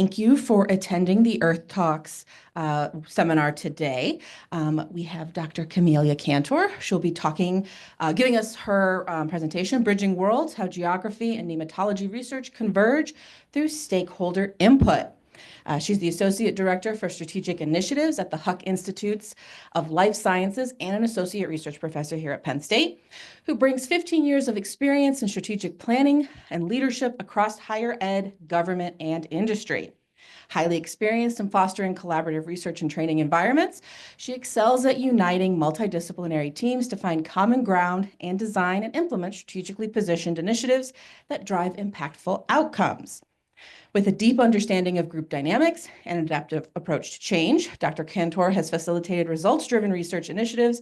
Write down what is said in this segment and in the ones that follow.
Thank you for attending the Earth Talks seminar today. We have Dr. Camelia Kantor. She'll be giving us her presentation, Bridging Worlds, How Geography and Nematology Research Converge Through Stakeholder Input. She's the Associate Director for Strategic Initiatives at the Huck Institutes of Life Sciences and an Associate Research Professor here at Penn State, who brings 15 years of experience in strategic planning and leadership across higher ed, government, and industry. Highly experienced in fostering collaborative research and training environments, she excels at uniting multidisciplinary teams to find common ground and design and implement strategically positioned initiatives that drive impactful outcomes. With a deep understanding of group dynamics and an adaptive approach to change, Dr. Kantor has facilitated results-driven research initiatives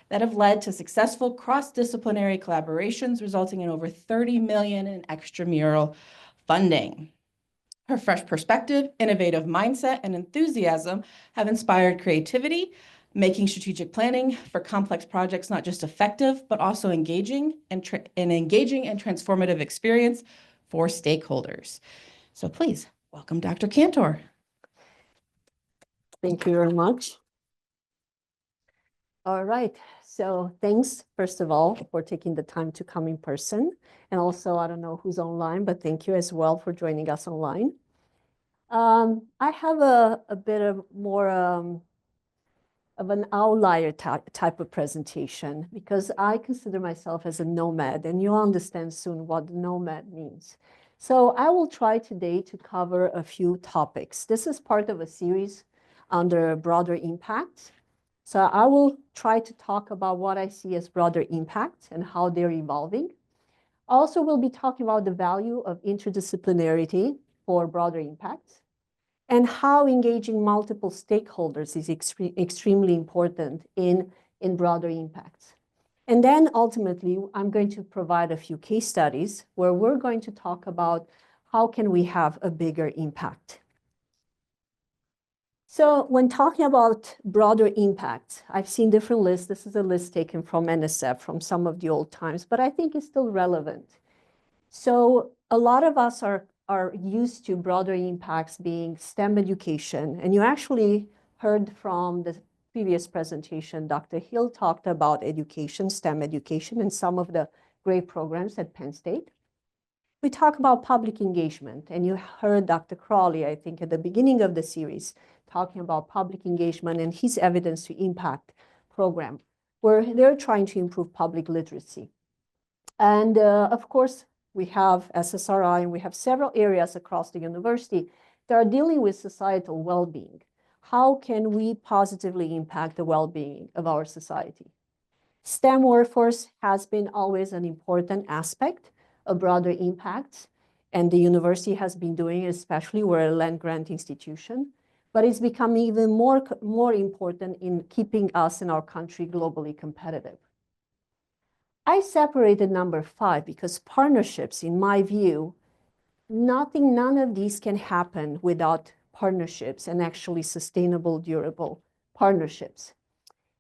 that have led to successful cross-disciplinary collaborations, resulting in over $30 million in extramural funding. Her fresh perspective, innovative mindset, and enthusiasm have inspired creativity, making strategic planning for complex projects not just effective, but also engaging and transformative experience for stakeholders. So please, welcome Dr. Kantor. Thank you very much. All right, so thanks, first of all, for taking the time to come in person. And also, I don't know who's online, but thank you as well for joining us online. I have a bit of more of an outlier type of presentation because I consider myself as a nomad, and you'll understand soon what nomad means. So I will try today to cover a few topics. This is part of a series under broader impact. So I will try to talk about what I see as broader impact and how they're evolving. Also, we'll be talking about the value of interdisciplinarity for broader impact and how engaging multiple stakeholders is extremely important in broader impacts. And then ultimately, I'm going to provide a few case studies where we're going to talk about how can we have a bigger impact. So when talking about broader impacts, I've seen different lists. This is a list taken from NSF from some of the old times, but I think it's still relevant. So a lot of us are used to broader impacts being STEM education. And you actually heard from the previous presentation, Dr. Hill talked about education, STEM education, and some of the great programs at Penn State. We talk about public engagement, and you heard Dr. Crawley, I think, at the beginning of the series, talking about public engagement and his evidence to impact program, where they're trying to improve public literacy. And of course, we have SSRI, and we have several areas across the university that are dealing with societal well-being. How can we positively impact the well-being of our society? STEM workforce has been always an important aspect of broader impacts, and the university has been doing it, especially we're a land-grant institution, but it's become even more important in keeping us and our country globally competitive. I separated number 5 because partnerships, in my view, none of these can happen without partnerships and actually sustainable, durable partnerships.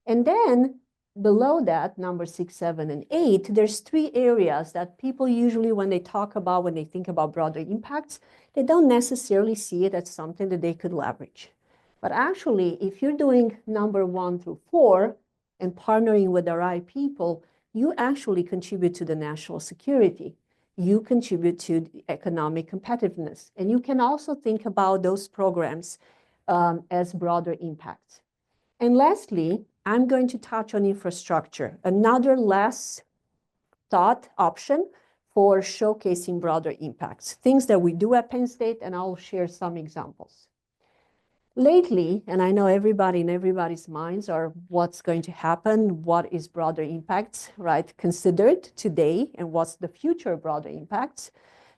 And then below that, number 6, 7, and 8, there's 3 areas that people usually, when they think about broader impacts, they don't necessarily see it as something that they could leverage. But actually, if you're doing number 1 through 4 and partnering with the right people, you actually contribute to the national security. You contribute to economic competitiveness. And you can also think about those programs as broader impacts. And lastly, I'm going to touch on infrastructure, another less thought option for showcasing broader impacts, things that we do at Penn State, and I'll share some examples. Lately, and I know everybody in everybody's minds are what's going to happen, what is broader impacts, right, considered today, and what's the future of broader impacts.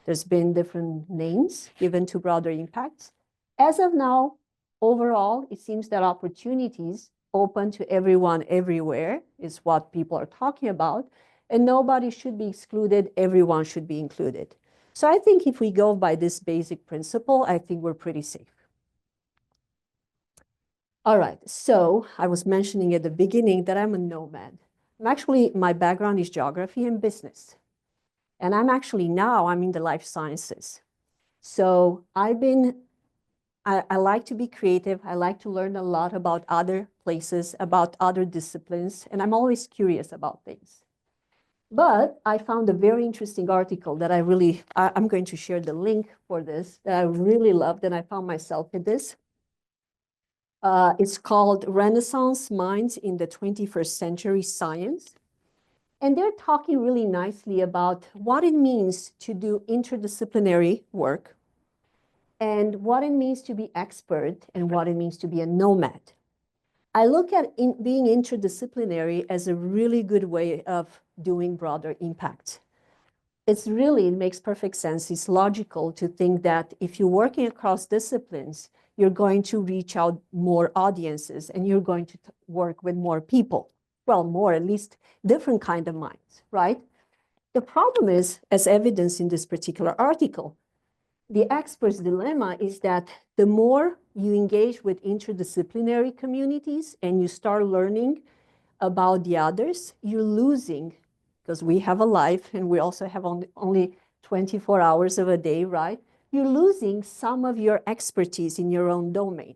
There's been different names given to broader impacts. As of now, overall, it seems that opportunities open to everyone everywhere is what people are talking about, and nobody should be excluded, everyone should be included. So I think if we go by this basic principle, I think we're pretty safe. All right, so I was mentioning at the beginning that I'm a nomad. My background is geography and business. And I'm in the life sciences. So I've been I like to be creative. I like to learn a lot about other places, about other disciplines, and I'm always curious about things. But I found a very interesting article that I'm going to share the link for this, that I really loved, and I found myself in this. It's called Renaissance Minds in the 21st Century Science. And they're talking really nicely about what it means to do interdisciplinary work and what it means to be expert and what it means to be a nomad. I look at being interdisciplinary as a really good way of doing broader impact. It makes perfect sense. It's logical to think that if you're working across disciplines, you're going to reach out more audiences and you're going to work with more people. Well, more, at least different kind of minds, right? The problem is, as evidenced in this particular article, the expert's dilemma is that the more you engage with interdisciplinary communities and you start learning about the others, you're losing, because we have a life and we also have only 24 hours of a day, right? You're losing some of your expertise in your own domain.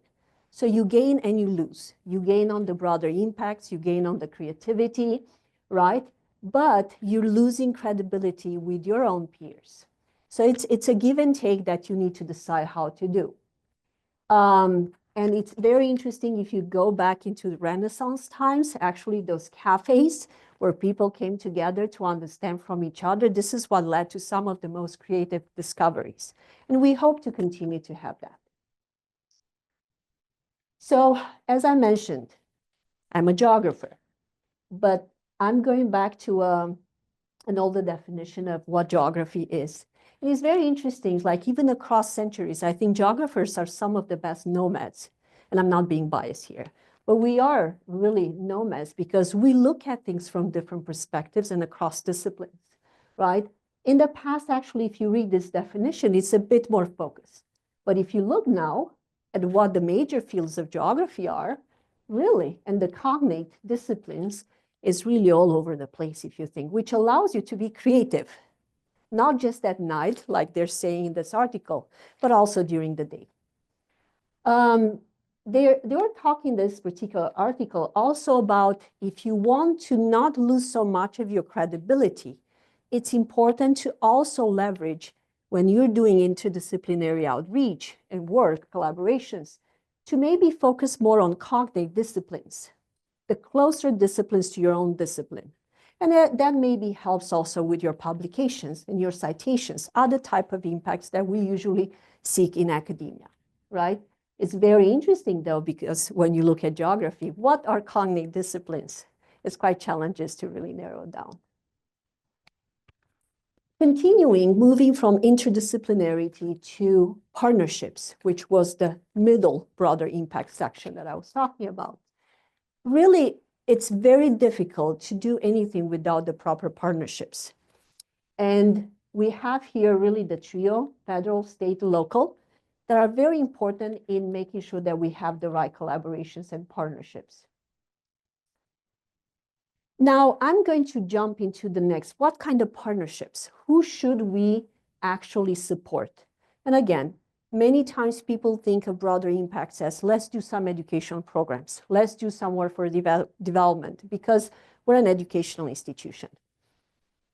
So you gain and you lose. You gain on the broader impacts, you gain on the creativity, right? But you're losing credibility with your own peers. So it's a give and take that you need to decide how to do. And it's very interesting if you go back into the Renaissance times, actually those cafes where people came together to understand from each other, this is what led to some of the most creative discoveries. And we hope to continue to have that. So as I mentioned, I'm a geographer, but I'm going back to an older definition of what geography is. And it's very interesting, like even across centuries, I think geographers are some of the best nomads. And I'm not being biased here, but we are really nomads because we look at things from different perspectives and across disciplines, right? In the past, actually, if you read this definition, it's a bit more focused. But if you look now at what the major fields of geography are, really, and the cognate disciplines, is really all over the place, if you think, which allows you to be creative, not just at night, like they're saying in this article, but also during the day. They were talking this particular article also about if you want to not lose so much of your credibility, it's important to also leverage when you're doing interdisciplinary outreach and work collaborations to maybe focus more on cognate disciplines, the closer disciplines to your own discipline. And that maybe helps also with your publications and your citations, other type of impacts that we usually seek in academia, right? It's very interesting though, because when you look at geography, what are cognate disciplines? It's quite challenging to really narrow down. Continuing, moving from interdisciplinarity to partnerships, which was the middle broader impact section that I was talking about. Really, it's very difficult to do anything without the proper partnerships. And we have here really the trio, federal, state, local, that are very important in making sure that we have the right collaborations and partnerships. Now, I'm going to jump into the next. What kind of partnerships? Who should we actually support? And again, many times people think of broader impacts as let's do some educational programs. Let's do some work for development because we're an educational institution.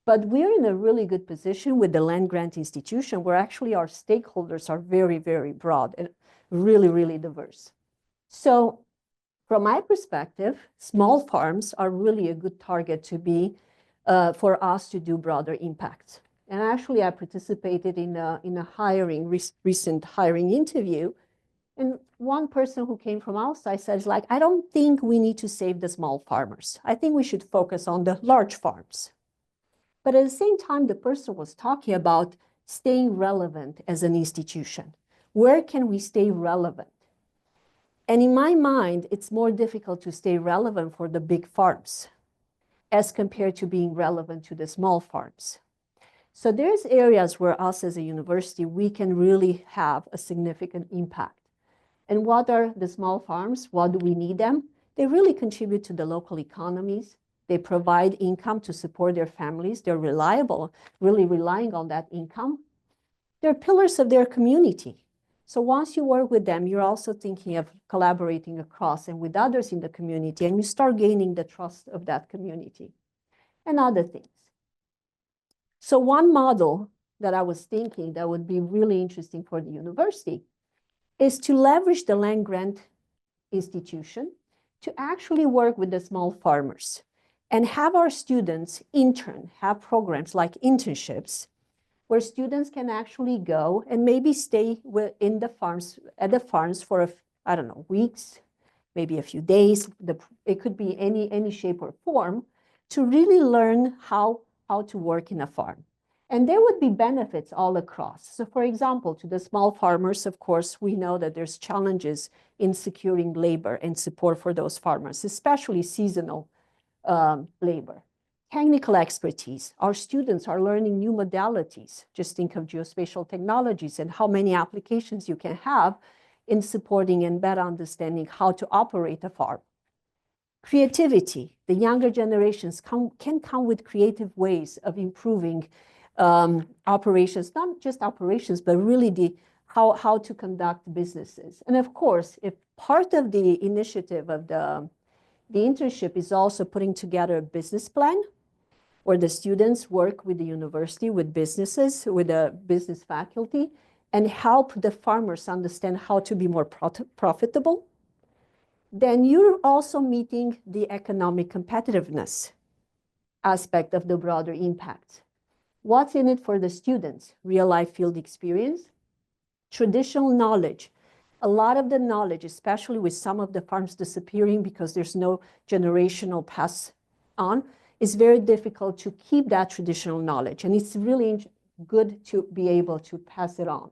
But we're in a really good position with the land grant institution where actually our stakeholders are very, very broad and really, really diverse. So from my perspective, small farms are really a good target to be for us to do broader impacts. And actually, I participated in a recent hiring interview. And one person who came from outside says, like, I don't think we need to save the small farmers. I think we should focus on the large farms. But at the same time, the person was talking about staying relevant as an institution. Where can we stay relevant? And in my mind, it's more difficult to stay relevant for the big farms as compared to being relevant to the small farms. So there's areas where us as a university, we can really have a significant impact. And what are the small farms? What do we need them? They really contribute to the local economies. They provide income to support their families. They're reliable, really relying on that income. They're pillars of their community. So once you work with them, you're also thinking of collaborating across and with others in the community, and you start gaining the trust of that community and other things. So one model that I was thinking that would be really interesting for the university is to leverage the land grant institution to actually work with the small farmers and have our students have programs like internships where students can actually go and maybe stay in the farms, at the farms for, I don't know, weeks, maybe a few days. It could be any shape or form to really learn how to work in a farm. And there would be benefits all across. So for example, to the small farmers, of course, we know that there's challenges in securing labor and support for those farmers, especially seasonal labor. Technical expertise. Our students are learning new modalities. Just think of geospatial technologies and how many applications you can have in supporting and better understanding how to operate a farm. Creativity. The younger generations can come with creative ways of improving operations, not just operations, but really how to conduct businesses. And of course, if part of the initiative of the internship is also putting together a business plan where the students work with the university, with businesses, with the business faculty, and help the farmers understand how to be more profitable, then you're also meeting the economic competitiveness aspect of the broader impact. What's in it for the students? Real life field experience, traditional knowledge. A lot of the knowledge, especially with some of the farms disappearing because there's no generational pass on, is very difficult to keep that traditional knowledge. And it's really good to be able to pass it on.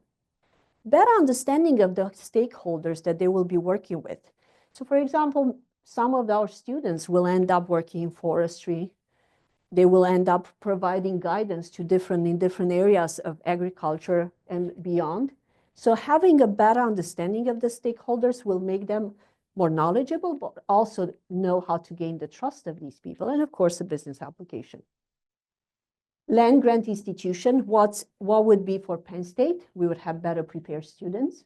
Better understanding of the stakeholders that they will be working with. So for example, some of our students will end up working in forestry. They will end up providing guidance to in different areas of agriculture and beyond. So having a better understanding of the stakeholders will make them more knowledgeable, but also know how to gain the trust of these people. And of course, a business application. Land grant institution, what would be for Penn State? We would have better prepared students.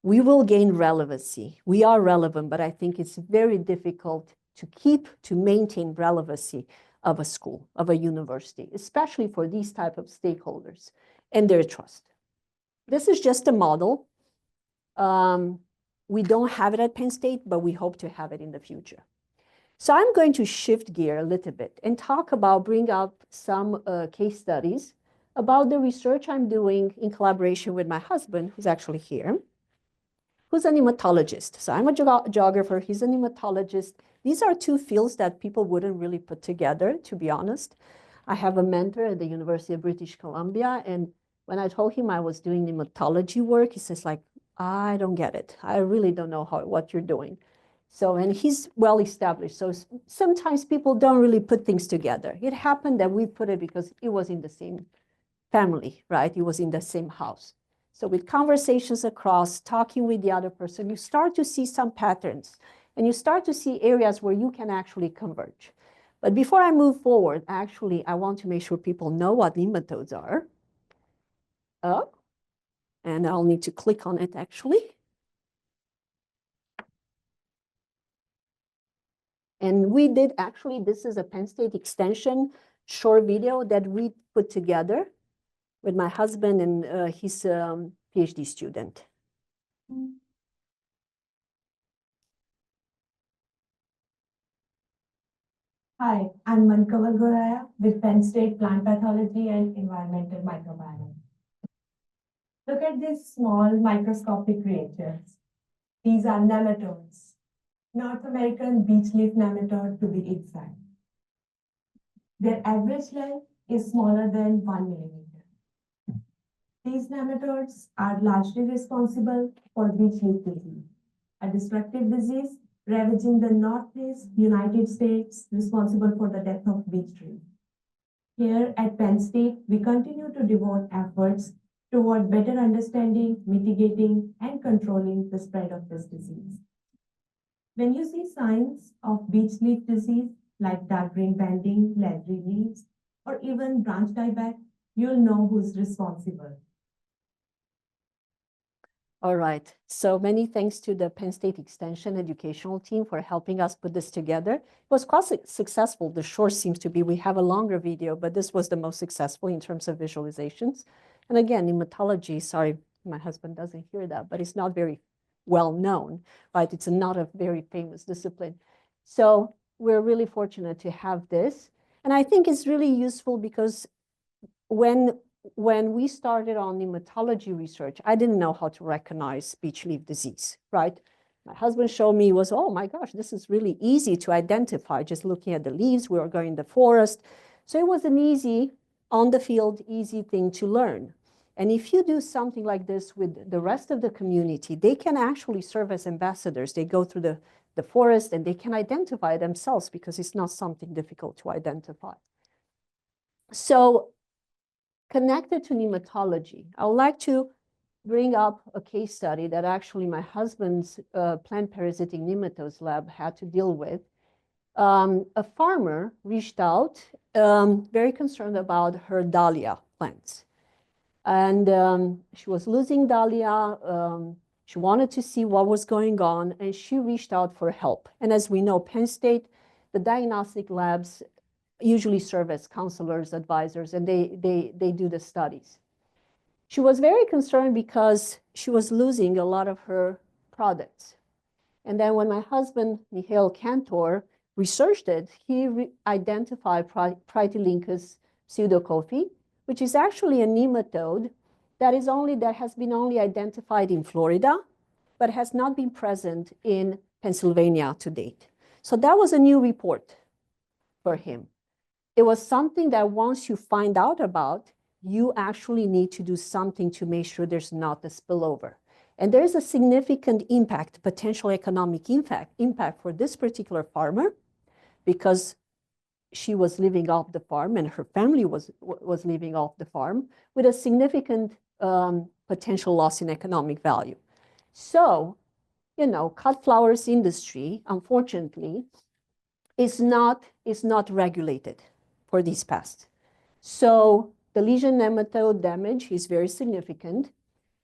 We will gain relevancy. We are relevant, but I think it's very difficult to maintain relevancy of a school, of a university, especially for these type of stakeholders and their trust. This is just a model. We don't have it at Penn State, but we hope to have it in the future. So I'm going to shift gear a little bit and bring up some case studies about the research I'm doing in collaboration with my husband, who's actually here, who's a nematologist. So I'm a geographer, he's a nematologist. These are two fields that people wouldn't really put together, to be honest. I have a mentor at the University of British Columbia, and when I told him I was doing nematology work, he says like, I don't get it. I really don't know what you're doing. So, and he's well established. So sometimes people don't really put things together. It happened that we put it because it was in the same family, right? It was in the same house. So with conversations across, talking with the other person, you start to see some patterns and you start to see areas where you can actually converge. But before I move forward, actually, I want to make sure people know what nematodes are. Oh, and I'll need to click on it actually. And we did actually, this is a Penn State Extension short video that we put together with my husband and his PhD student. Hi, I'm Mankaval Goraya with Penn State Plant Pathology and Environmental Microbiome. Look at these small microscopic creatures. These are nematodes, North American beech leaf nematode to be exact. Their average length is smaller than 1 millimeter. These nematodes are largely responsible for beech leaf disease, a destructive disease ravaging the Northeast United States, responsible for the death of beech trees. Here at Penn State, we continue to devote efforts toward better understanding, mitigating, and controlling the spread of this disease. When you see signs of beech leaf disease, like dark green banding, leathery leaves, or even branch dieback, you'll know who's responsible. All right. So many thanks to the Penn State Extension educational team for helping us put this together. It was quite successful. The short seems to be, we have a longer video, but this was the most successful in terms of visualizations. And again, nematology, sorry, my husband doesn't hear that, but it's not very well known, right? It's not a very famous discipline. So we're really fortunate to have this. And I think it's really useful because when we started on nematology research, I didn't know how to recognize beech leaf disease, right? My husband showed me was, oh my gosh, this is really easy to identify just looking at the leaves. We were going in the forest. So it was an easy, on the field, easy thing to learn. And if you do something like this with the rest of the community, they can actually serve as ambassadors. They go through the forest and they can identify themselves because it's not something difficult to identify. So connected to nematology, I would like to bring up a case study that actually my husband's plant parasitic nematodes lab had to deal with. A farmer reached out, very concerned about her dahlia plants. And she was losing dahlia. She wanted to see what was going on, and she reached out for help. And as we know, Penn State, the diagnostic labs usually serve as counselors, advisors, and they do the studies. She was very concerned because she was losing a lot of her products. And then when my husband, Michael Kantor, researched it, he identified Praetylincus pseudocophi, which is actually a nematode that has been only identified in Florida, but has not been present in Pennsylvania to date. So that was a new report for him. It was something that once you find out about, you actually need to do something to make sure there's not a spillover. And there's a significant impact, potential economic impact for this particular farmer, because she was living off the farm and her family was living off the farm with a significant potential loss in economic value. So, cut flowers industry, unfortunately, is not regulated for these pests. So the lesion nematode damage is very significant.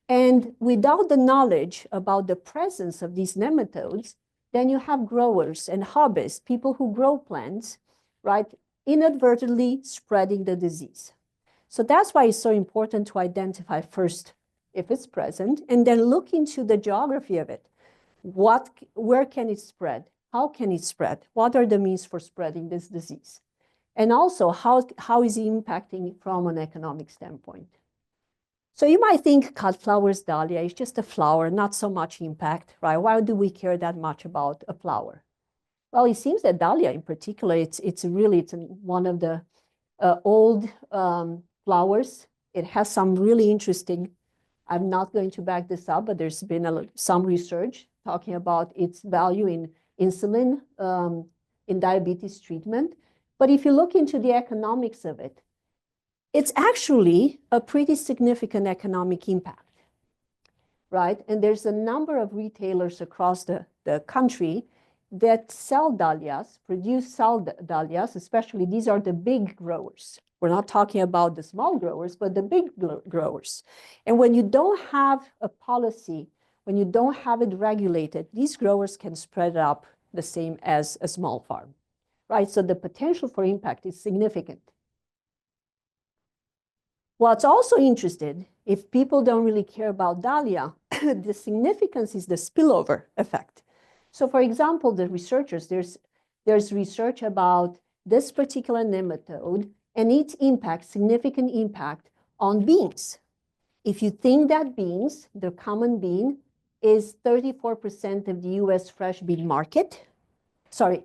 And without the knowledge about the presence of these nematodes, then you have growers and hobbyists, people who grow plants, right, inadvertently spreading the disease. So that's why it's so important to identify first if it's present, and then look into the geography of it. Where can it spread? How can it spread? What are the means for spreading this disease? And also, how is it impacting from an economic standpoint? So you might think cut flowers dahlia is just a flower, not so much impact, right? Why do we care that much about a flower? Well, it seems that dahlia in particular, it's one of the old flowers. It has some really interesting, I'm not going to back this up, but there's been some research talking about its value in insulin, in diabetes treatment. But if you look into the economics of it, it's actually a pretty significant economic impact, right? And there's a number of retailers across the country that sell dahlias, sell dahlias, especially these are the big growers. We're not talking about the small growers, but the big growers. And when you don't have a policy, when you don't have it regulated, these growers can spread up the same as a small farm, right? So the potential for impact is significant. What's also interesting, if people don't really care about dahlia, the significance is the spillover effect. So for example, the researchers, there's research about this particular nematode and its impact, significant impact on beans. If you think that beans, the common bean, is 34% of the US fresh bean market, sorry,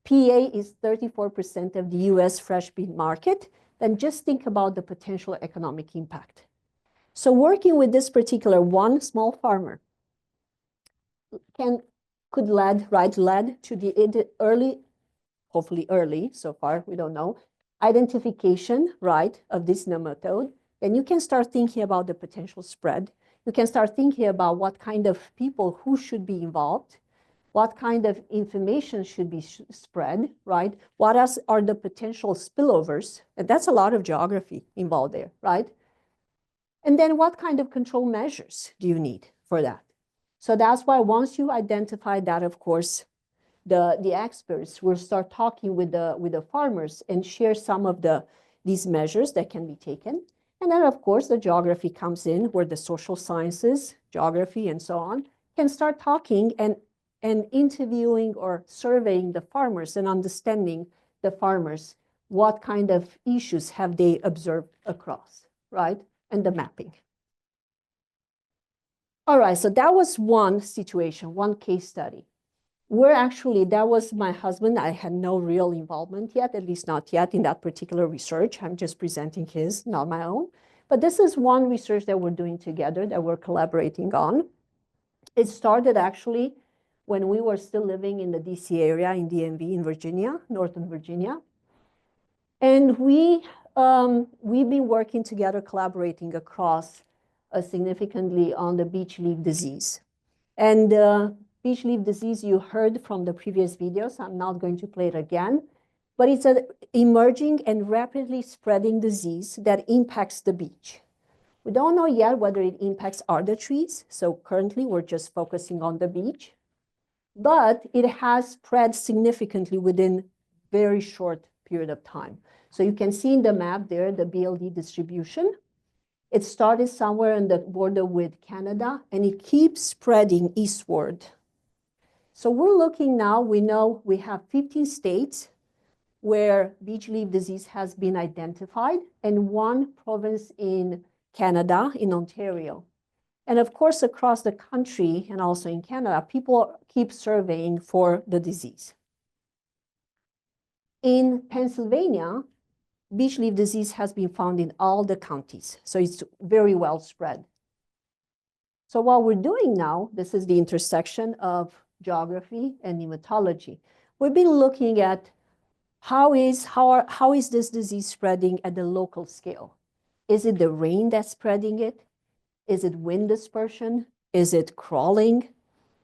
PA is 34% of the US fresh bean market, then just think about the potential economic impact. So working with this particular one small farmer could lead to the early, hopefully early, so far we don't know, identification, right, of this nematode. Then you can start thinking about the potential spread. You can start thinking about what kind of people who should be involved, what kind of information should be spread, right? What else are the potential spillovers? And that's a lot of geography involved there, right? And then what kind of control measures do you need for that. So that's why once you identify that, of course, the experts will start talking with the farmers and share some of these measures that can be taken. And then, of course, the geography comes in, where the social sciences, geography, and so on, can start talking and interviewing or surveying the farmers and understanding the farmers, what kind of issues have they observed across, right? And the mapping. All right, so that was one situation, one case study. Where actually, that was my husband. I had no real involvement yet, at least not yet, in that particular research. I'm just presenting his, not my own. But this is one research that we're doing together, that we're collaborating on. It started actually when we were still living in the DC area, in DMV, in Virginia, Northern Virginia. And we've been working together, collaborating across significantly on the beech leaf disease. And beech leaf disease, you heard from the previous videos. I'm not going to play it again, but it's an emerging and rapidly spreading disease that impacts the beech. We don't know yet whether it impacts other trees. So currently we're just focusing on the beech, but it has spread significantly within very short period of time. So you can see in the map there, the BLD distribution. It started somewhere on the border with Canada, and it keeps spreading eastward. So we're looking now, we know we have 15 states where beech leaf disease has been identified, and one province in Canada, in Ontario. And of course, across the country and also in Canada, people keep surveying for the disease. In Pennsylvania, beech leaf disease has been found in all the counties, so it's very well spread. So what we're doing now, this is the intersection of geography and nematology. We've been looking at how is this disease spreading at the local scale? Is it the rain that's spreading it? Is it wind dispersion? Is it crawling?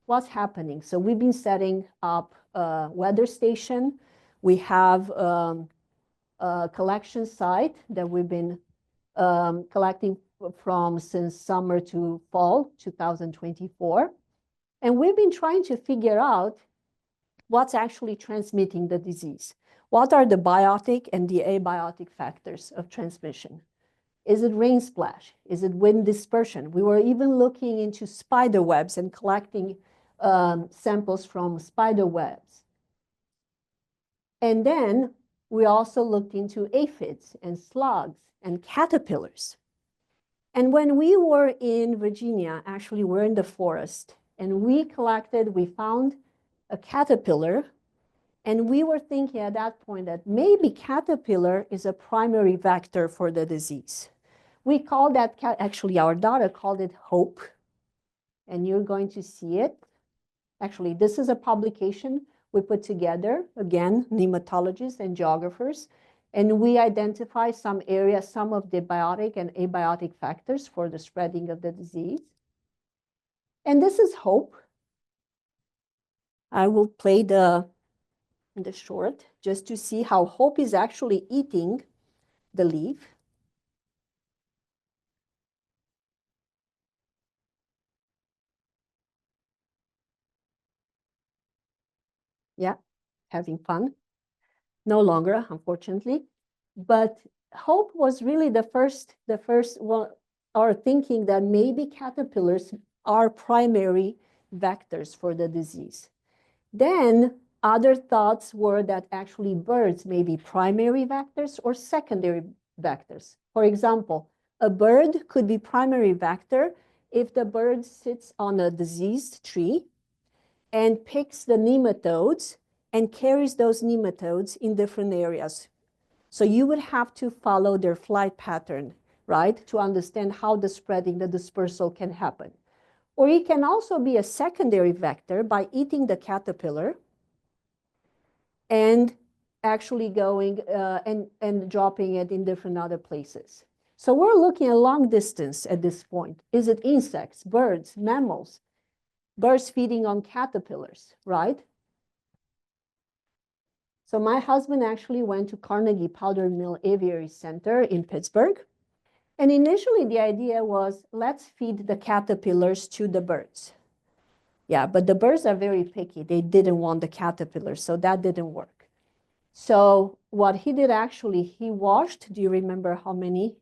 What's happening? So we've been setting up a weather station. We have a collection site that we've been collecting from since summer to fall 2024. And we've been trying to figure out what's actually transmitting the disease. What are the biotic and the abiotic factors of transmission? Is it rain splash? Is it wind dispersion? We were even looking into spider webs and collecting samples from spider webs. And then we also looked into aphids and slugs and caterpillars. And when we were in Virginia, actually we're in the forest, and we found a caterpillar, and we were thinking at that point that maybe caterpillar is a primary vector for the disease. We call that, actually our daughter called it Hope, and you're going to see it. Actually, this is a publication we put together, again, nematologists and geographers, and we identify some areas, some of the biotic and abiotic factors for the spreading of the disease. And this is Hope. I will play the short just to see how Hope is actually eating the leaf. Yeah, having fun. No longer, unfortunately. But Hope was really the first one, our thinking that maybe caterpillars are primary vectors for the disease. Then other thoughts were that actually birds may be primary vectors or secondary vectors. For example, a bird could be primary vector if the bird sits on a diseased tree and picks the nematodes and carries those nematodes in different areas. So you would have to follow their flight pattern, right, to understand how the spreading, the dispersal can happen. Or it can also be a secondary vector by eating the caterpillar and actually going and dropping it in different other places. So we're looking at long distance at this point. Is it insects, birds, mammals? Birds feeding on caterpillars, right? So my husband actually went to Carnegie Powder Mill Aviary Center in Pittsburgh. And initially, the idea was, let's feed the caterpillars to the birds. Yeah, but the birds are very picky. They didn't want the caterpillars, so that didn't work. So what he did actually, he washed, do you remember how many?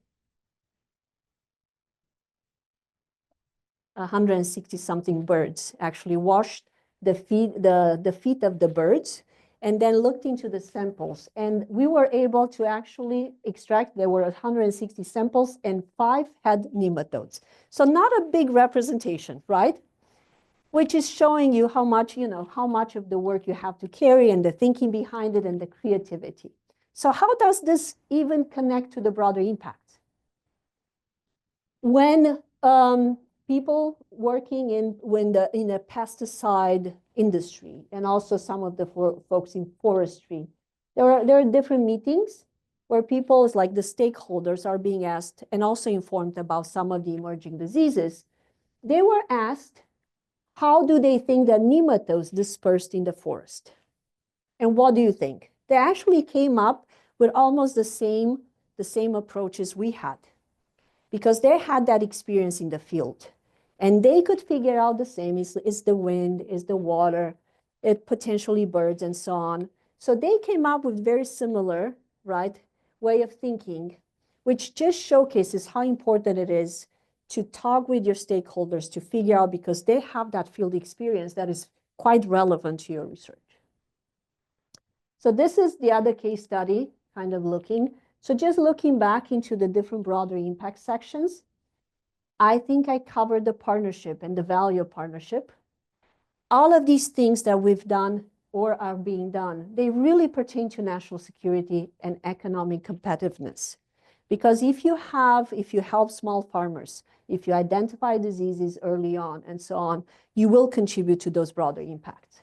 160 something birds actually washed the feet of the birds and then looked into the samples. And we were able to actually extract, there were 160 samples and 5 had nematodes. So not a big representation, right? Which is showing you how much, how much of the work you have to carry and the thinking behind it and the creativity. So how does this even connect to the broader impact? When people working in a pesticide industry and also some of the folks in forestry, there are different meetings where people like the stakeholders are being asked and also informed about some of the emerging diseases. They were asked, how do they think that nematodes dispersed in the forest? And what do you think? They actually came up with almost the same approaches we had, because they had that experience in the field. And they could figure out the same, is the wind, is the water, potentially birds and so on. So they came up with very similar, right, way of thinking, which just showcases how important it is to talk with your stakeholders to figure out, because they have that field experience that is quite relevant to your research. So this is the other case study, kind of looking. So just looking back into the different broader impact sections, I think I covered the partnership and the value of partnership. All of these things that we've done or are being done, they really pertain to national security and economic competitiveness. Because if you help small farmers, if you identify diseases early on and so on, you will contribute to those broader impacts.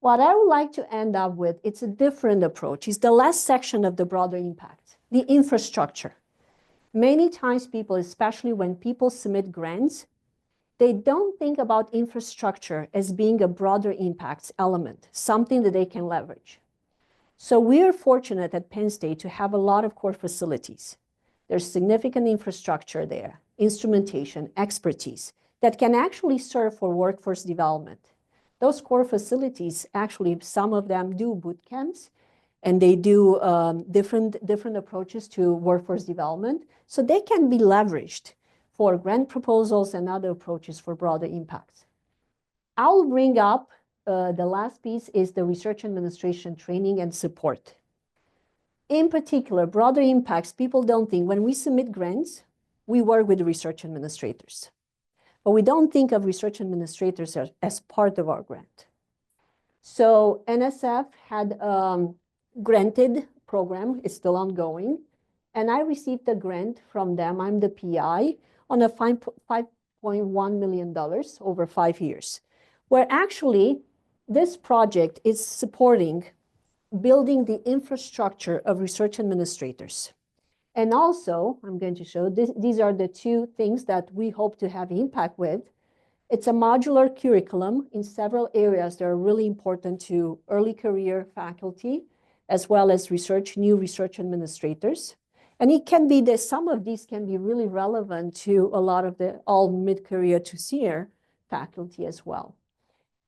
What I would like to end up with, it's a different approach. It's the last section of the broader impact, the infrastructure. Many times people, especially when people submit grants, they don't think about infrastructure as being a broader impacts element, something that they can leverage. So we are fortunate at Penn State to have a lot of core facilities. There's significant infrastructure there, instrumentation, expertise that can actually serve for workforce development. Those core facilities, actually, some of them do boot camps, and they do different approaches to workforce development. So they can be leveraged for grant proposals and other approaches for broader impacts. I'll bring up the last piece is the research administration training and support. In particular, broader impacts, people don't think, when we submit grants, we work with the research administrators. But we don't think of research administrators as part of our grant. So NSF had granted program, it's still ongoing, and I received a grant from them, I'm the PI, on a $5.1 million over 5 years, where actually this project is supporting building the infrastructure of research administrators. And also, I'm going to show these are the 2 things that we hope to have impact with. It's a modular curriculum in several areas that are really important to early career faculty, as well as new research administrators. And it can be that some of these can be really relevant to a lot of the all mid-career to senior faculty as well.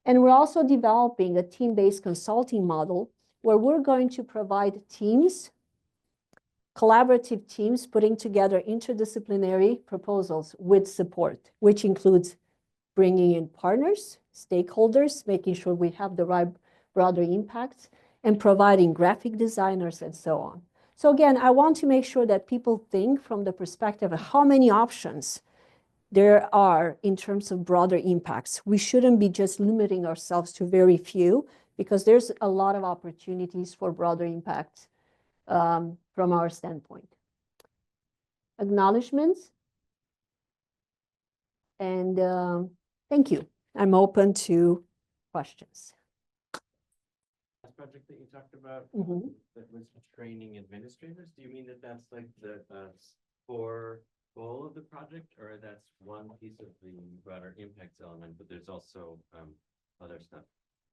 And we're also developing a team-based consulting model where we're going to provide teams, collaborative teams, putting together interdisciplinary proposals with support, which includes bringing in partners, stakeholders, making sure we have the right broader impacts, and providing graphic designers and so on. So again, I want to make sure that people think from the perspective of how many options there are in terms of broader impacts. We shouldn't be just limiting ourselves to very few, because there's a lot of opportunities for broader impacts from our standpoint. Acknowledgements. And thank you. I'm open to questions. Project that you talked about that was training administrators, do you mean that that's like the core goal of the project, or that's one piece of the broader impacts element, but there's also other stuff?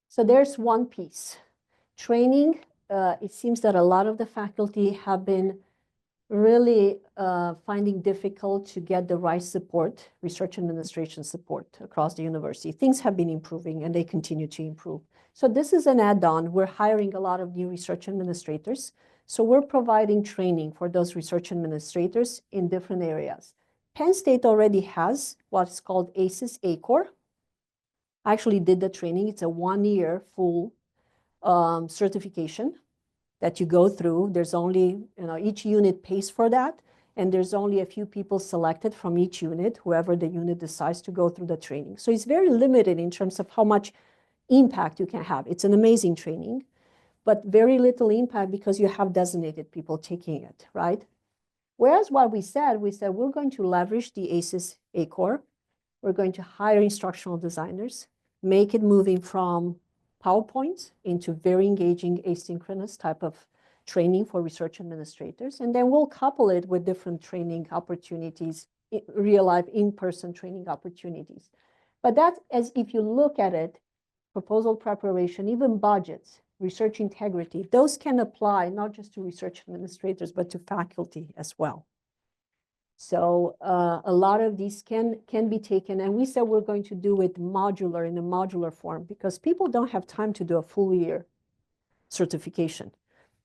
So there's one piece. Training, it seems that a lot of the faculty have been really finding difficult to get the right support, research administration support across the university. Things have been improving and they continue to improve. So this is an add-on. We're hiring a lot of new research administrators. So we're providing training for those research administrators in different areas. Penn State already has what's called ACES ACOR. I actually did the training. It's a 1-year full certification that you go through. There's only, each unit pays for that. And there's only a few people selected from each unit, whoever the unit decides to go through the training. So it's very limited in terms of how much impact you can have. It's an amazing training, but very little impact because you have designated people taking it, right? Whereas what we said we're going to leverage the ACES ACOR. We're going to hire instructional designers, make it moving from PowerPoints into very engaging asynchronous type of training for research administrators. And then we'll couple it with different training opportunities, real life in-person training opportunities. But that's, as if you look at it, proposal preparation, even budgets, research integrity, those can apply not just to research administrators, but to faculty as well. So a lot of these can be taken, and we said we're going to do it modular, in a modular form, because people don't have time to do a full year certification.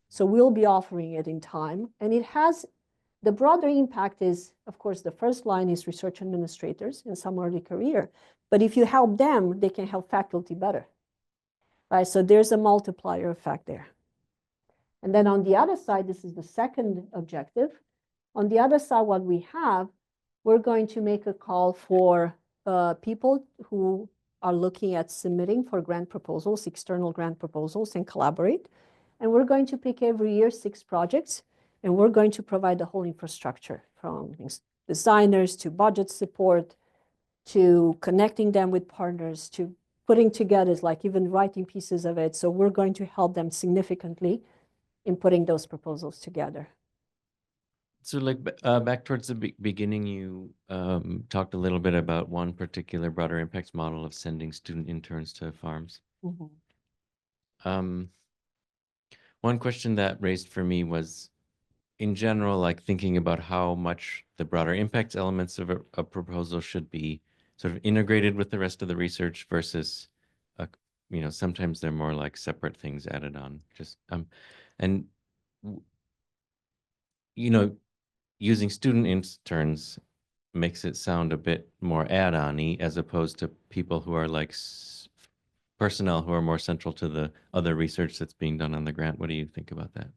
So we'll be offering it in time, and it has, the broader impact is, of course, the first line is research administrators in some early career, but if you help them, they can help faculty better, right? So there's a multiplier effect there. And then on the other side, this is the second objective. On the other side, what we have, we're going to make a call for people who are looking at submitting for grant proposals, external grant proposals, and collaborate. And we're going to pick every year 6 projects, and we're going to provide the whole infrastructure, from designers to budget support, to connecting them with partners, to putting together, like even writing pieces of it. So we're going to help them significantly in putting those proposals together. So like back towards the beginning, you talked a little bit about one particular broader impacts model of sending student interns to farms. Mm-hmm. One question that raised for me was, in general, like thinking about how much the broader impacts elements of a proposal should be sort of integrated with the rest of the research versus, sometimes they're more like separate things added on. Just using student interns makes it sound a bit more add-on-y as opposed to people who are like personnel who are more central to the other research that's being done on the grant. What do you think about that?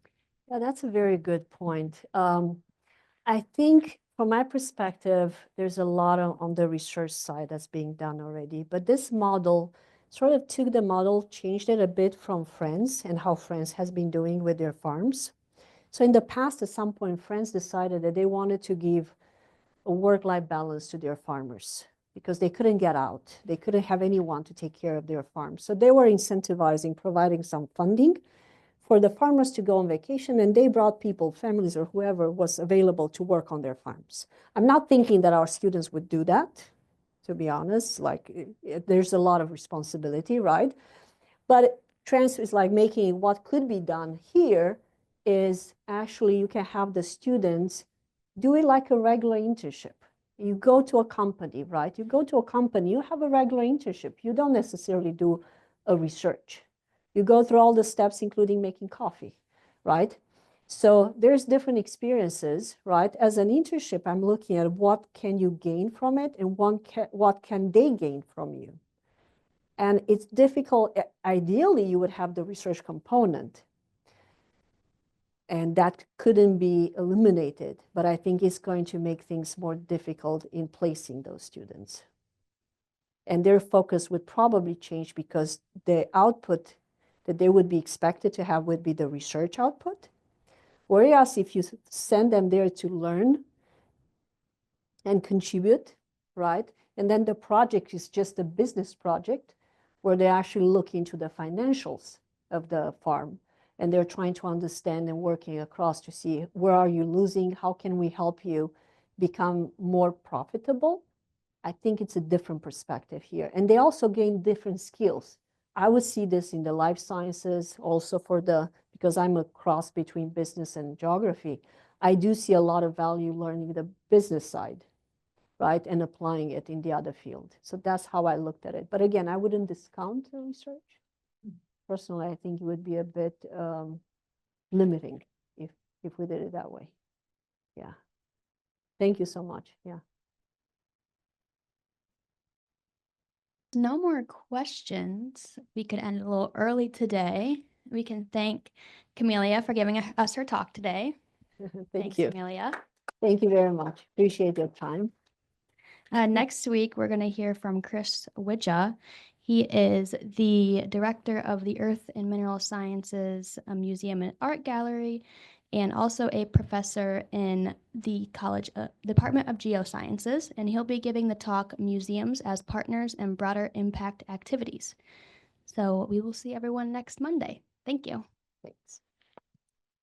Yeah, that's a very good point. I think from my perspective, there's a lot on the research side that's being done already, but this model sort of took the model, changed it a bit from Friends and how Friends has been doing with their farms. So in the past, at some point, Friends decided that they wanted to give a work-life balance to their farmers because they couldn't get out. They couldn't have anyone to take care of their farms. So they were incentivizing, providing some funding for the farmers to go on vacation, and they brought people, families or whoever was available to work on their farms. I'm not thinking that our students would do that, to be honest. Like, there's a lot of responsibility, right? But transfer is like making what could be done here is actually you can have the students do it like a regular internship. You go to a company, right? You go to a company, you have a regular internship. You don't necessarily do a research. You go through all the steps, including making coffee, right? So there's different experiences, right? As an internship, I'm looking at what can you gain from it and what can they gain from you. And it's difficult. Ideally, you would have the research component, and that couldn't be eliminated. But I think it's going to make things more difficult in placing those students. And their focus would probably change because the output that they would be expected to have would be the research output. Whereas if you send them there to learn and contribute, right? And then the project is just a business project where they actually look into the financials of the farm. And they're trying to understand and working across to see where are you losing? How can we help you become more profitable? I think it's a different perspective here. And they also gain different skills. I would see this in the life sciences also because I'm a cross between business and geography. I do see a lot of value learning the business side, right, and applying it in the other field. So that's how I looked at it. But again, I wouldn't discount the research. Personally, I think it would be a bit limiting if we did it that way. Yeah. Thank you so much. Yeah. No more questions. We could end a little early today. We can thank Camelia for giving us her talk today. Thank Thanks, you. Camelia. Thank you very much. Appreciate your time. Next week, we're going to hear from Chris Widja. He is the director of the Earth and Mineral Sciences Museum and Art Gallery, and also a professor in the College Department of Geosciences. And he'll be giving the talk Museums as Partners and Broader Impact Activities. So we will see everyone next Monday. Thank you. Thanks.